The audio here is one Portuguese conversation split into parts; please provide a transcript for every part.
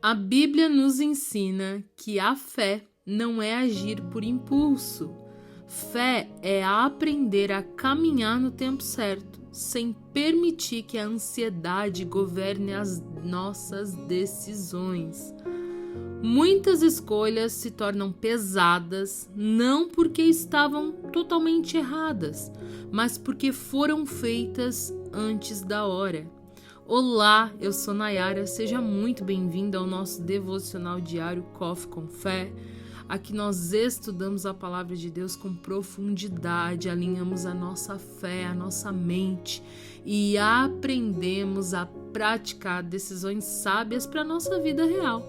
A Bíblia nos ensina que a fé não é agir por impulso. Fé é aprender a caminhar no tempo certo, sem permitir que a ansiedade governe as nossas decisões. Muitas escolhas se tornam pesadas não porque estavam totalmente erradas, mas porque foram feitas antes da hora. Olá, eu sou Nayara, seja muito bem-vinda ao nosso devocional diário Coffee com Fé. Aqui nós estudamos a palavra de Deus com profundidade, alinhamos a nossa fé, a nossa mente e aprendemos a praticar decisões sábias para a nossa vida real.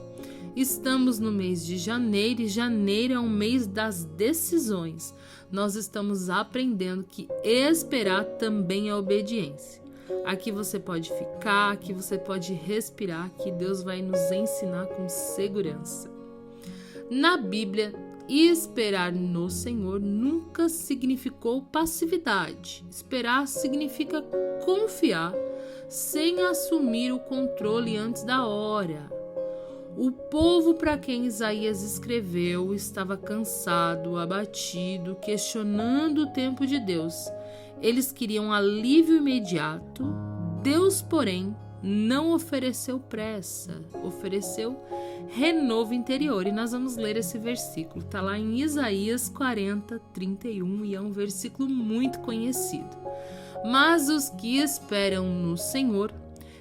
Estamos no mês de janeiro e janeiro é um mês das decisões. Nós estamos aprendendo que esperar também é obediência. Aqui você pode ficar, aqui você pode respirar, que Deus vai nos ensinar com segurança. Na Bíblia, esperar no Senhor nunca significou passividade. Esperar significa confiar, sem assumir o controle antes da hora. O povo para quem Isaías escreveu estava cansado, abatido, questionando o tempo de Deus. Eles queriam alívio imediato. Deus, porém, não ofereceu pressa, ofereceu renovo interior. E nós vamos ler esse versículo. Está lá em Isaías 40:31 e é um versículo muito conhecido. Mas os que esperam no Senhor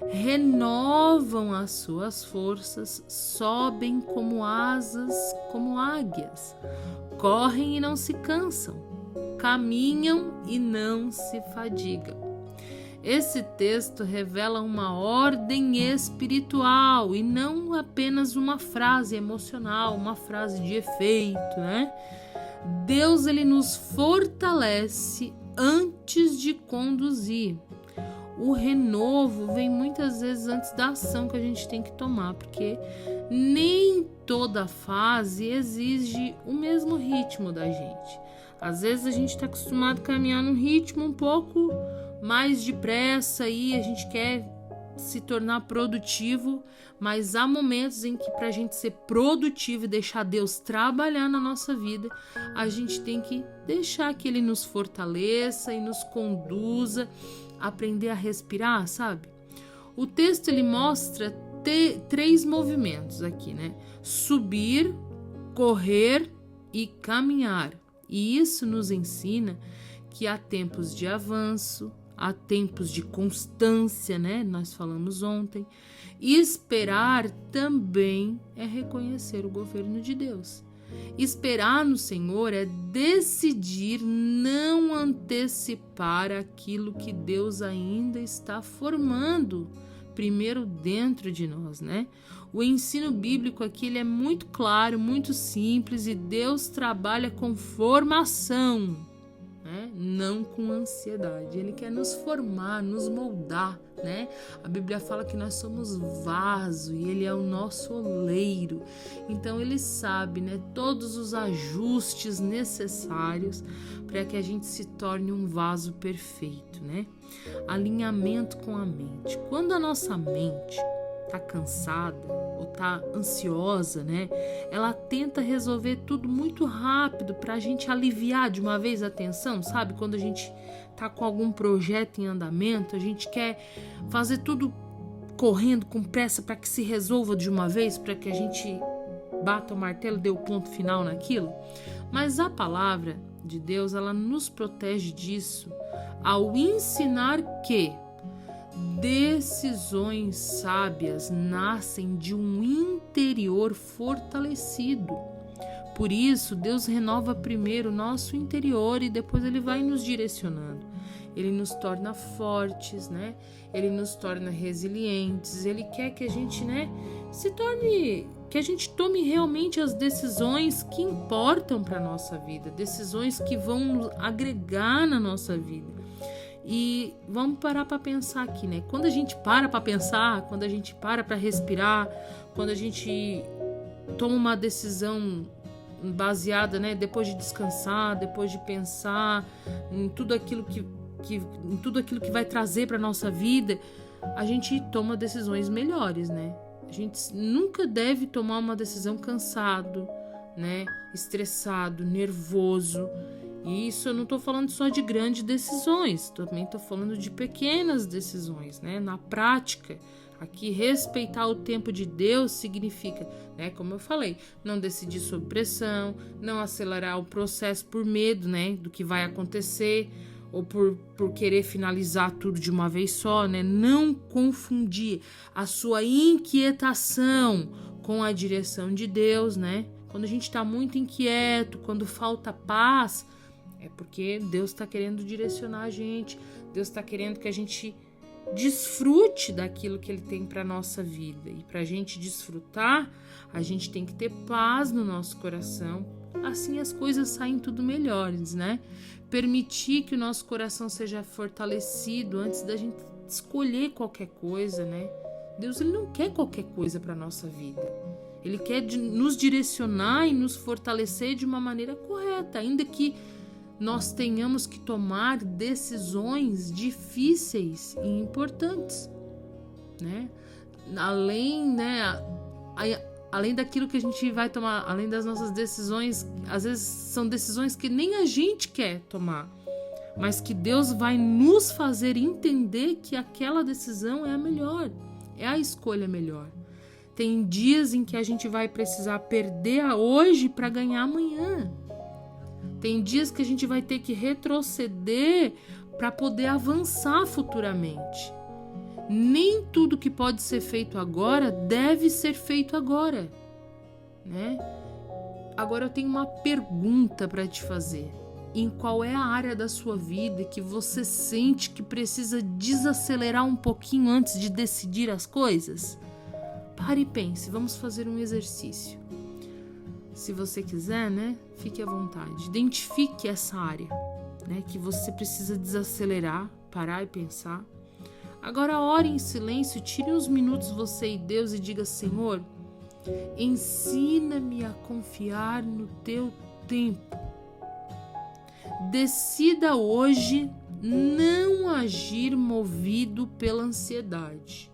renovam as suas forças, sobem como asas, como águias, correm e não se cansam, caminham e não se fadigam. Esse texto revela uma ordem espiritual e não apenas uma frase emocional, uma frase de efeito, né? Deus, ele nos fortalece antes de conduzir. O renovo vem muitas vezes antes da ação que a gente tem que tomar, porque nem toda fase exige o mesmo ritmo da gente. Às vezes a gente está acostumado a caminhar num ritmo um pouco mais depressa e a gente quer se tornar produtivo, mas há momentos em que para a gente ser produtivo e deixar Deus trabalhar na nossa vida, a gente tem que deixar que Ele nos fortaleça e nos conduza, aprender a respirar, sabe? O texto ele mostra três movimentos aqui, né? Subir, correr e caminhar. E isso nos ensina que há tempos de avanço, há tempos de constância, né? Nós falamos ontem. E esperar também é reconhecer o governo de Deus. Esperar no Senhor é decidir não antecipar aquilo que Deus ainda está formando primeiro dentro de nós, né? O ensino bíblico aqui ele é muito claro, muito simples e Deus trabalha com formação, né? Não com ansiedade. Ele quer nos formar, nos moldar, né? A Bíblia fala que nós somos vaso e Ele é o nosso oleiro. Então Ele sabe, né, todos os ajustes necessários para que a gente se torne um vaso perfeito, né? Alinhamento com a mente. Quando a nossa mente tá cansada ou tá ansiosa, né? Ela tenta resolver tudo muito rápido para a gente aliviar de uma vez a tensão, sabe? Quando a gente tá com algum projeto em andamento, a gente quer fazer tudo correndo com pressa para que se resolva de uma vez, para que a gente bata o martelo e dê o ponto final naquilo. Mas a palavra de Deus, ela nos protege disso ao ensinar que decisões sábias nascem de um interior fortalecido. Por isso, Deus renova primeiro o nosso interior e depois Ele vai nos direcionando. Ele nos torna fortes, né? Ele nos torna resilientes. Ele quer que a gente, né, que a gente tome realmente as decisões que importam para a nossa vida, decisões que vão nos agregar na nossa vida. E vamos parar para pensar aqui, né? Quando a gente para pensar, quando a gente para respirar, quando a gente toma uma decisão baseada, né? Depois de descansar, depois de pensar em tudo aquilo que vai trazer para nossa vida, a gente toma decisões melhores, né? A gente nunca deve tomar uma decisão cansado, né? Estressado, nervoso. E isso eu não tô falando só de grandes decisões, também tô falando de pequenas decisões, né? Na prática, aqui respeitar o tempo de Deus significa, né? Como eu falei, não decidir sob pressão, não acelerar o processo por medo, né? Do que vai acontecer, ou por querer finalizar tudo de uma vez só, né? Não confundir a sua inquietação com a direção de Deus, né? Quando a gente está muito inquieto, quando falta paz, é porque Deus está querendo direcionar a gente, Deus está querendo que a gente desfrute daquilo que Ele tem para a nossa vida. E para a gente desfrutar, a gente tem que ter paz no nosso coração, assim as coisas saem tudo melhores, né? Permitir que o nosso coração seja fortalecido antes da gente escolher qualquer coisa, né? Deus, Ele não quer qualquer coisa para a nossa vida. Ele quer nos direcionar e nos fortalecer de uma maneira correta, ainda que nós tenhamos que tomar decisões difíceis e importantes, né? Além daquilo que a gente vai tomar, além das nossas decisões, às vezes são decisões que nem a gente quer tomar, mas que Deus vai nos fazer entender que aquela decisão é a melhor, é a escolha melhor. Tem dias em que a gente vai precisar perder a hoje para ganhar amanhã. Tem dias que a gente vai ter que retroceder para poder avançar futuramente. Nem tudo que pode ser feito agora deve ser feito agora, né? Agora eu tenho uma pergunta para te fazer. Em qual é a área da sua vida que você sente que precisa desacelerar um pouquinho antes de decidir as coisas? Pare e pense, vamos fazer um exercício. Se você quiser, né, fique à vontade. Identifique essa área, né, que você precisa desacelerar, parar e pensar. Agora ore em silêncio, tire uns minutos você e Deus e diga: Senhor, ensina-me a confiar no teu tempo. Decida hoje não agir movido pela ansiedade.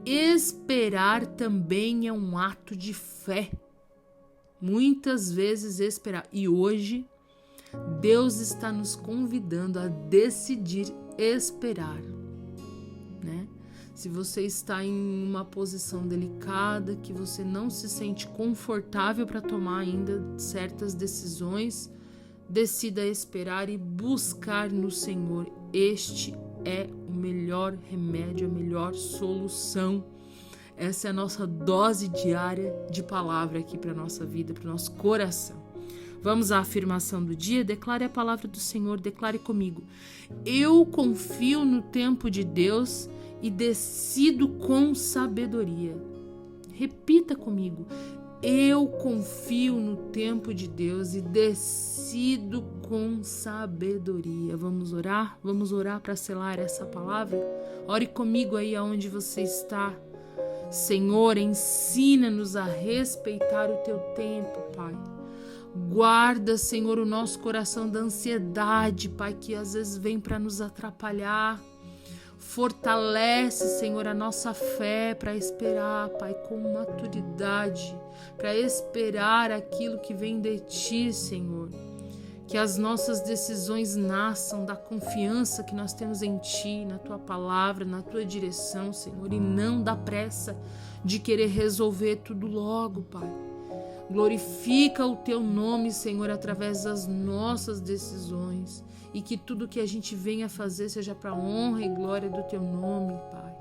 Esperar também é um ato de fé. Muitas vezes esperar. E hoje, Deus está nos convidando a decidir esperar, né? Se você está em uma posição delicada, que você não se sente confortável para tomar ainda certas decisões, decida esperar e buscar no Senhor. Este é o melhor remédio, a melhor solução. Essa é a nossa dose diária de palavra aqui para a nossa vida, para o nosso coração. Vamos à afirmação do dia? Declare a palavra do Senhor, declare comigo. Eu confio no tempo de Deus e decido com sabedoria. Repita comigo. Eu confio no tempo de Deus e decido com sabedoria. Vamos orar? Vamos orar para selar essa palavra? Ore comigo aí aonde você está. Senhor, ensina-nos a respeitar o teu tempo, Pai. Guarda, Senhor, o nosso coração da ansiedade, Pai, que às vezes vem para nos atrapalhar. Fortalece, Senhor, a nossa fé para esperar, Pai, com maturidade, para esperar aquilo que vem de Ti, Senhor. Que as nossas decisões nasçam da confiança que nós temos em Ti, na Tua palavra, na Tua direção, Senhor, e não da pressa de querer resolver tudo logo, Pai. Glorifica o Teu nome, Senhor, através das nossas decisões, e que tudo que a gente venha fazer seja para a honra e glória do Teu nome, Pai.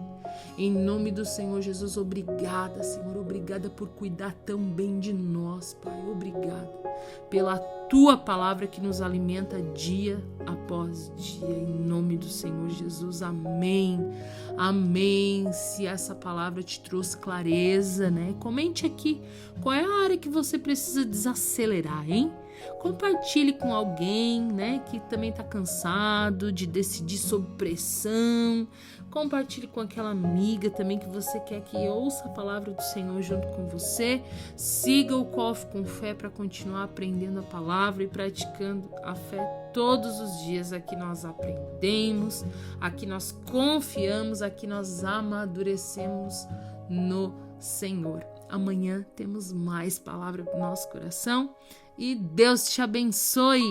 Em nome do Senhor Jesus, obrigada, Senhor, obrigada por cuidar tão bem de nós, Pai, obrigada pela Tua palavra que nos alimenta dia após dia, em nome do Senhor Jesus, amém, amém. Se essa palavra te trouxe clareza, né, comente aqui qual é a área que você precisa desacelerar, hein? Compartilhe com alguém, né, que também está cansado de decidir sob pressão. Compartilhe com aquela amiga também que você quer que ouça a palavra do Senhor junto com você. Siga o Coffee com Fé para continuar aprendendo a palavra e praticando a fé todos os dias. Aqui nós aprendemos, aqui nós confiamos, aqui nós amadurecemos no Senhor. Amanhã temos mais palavra para o nosso coração e Deus te abençoe!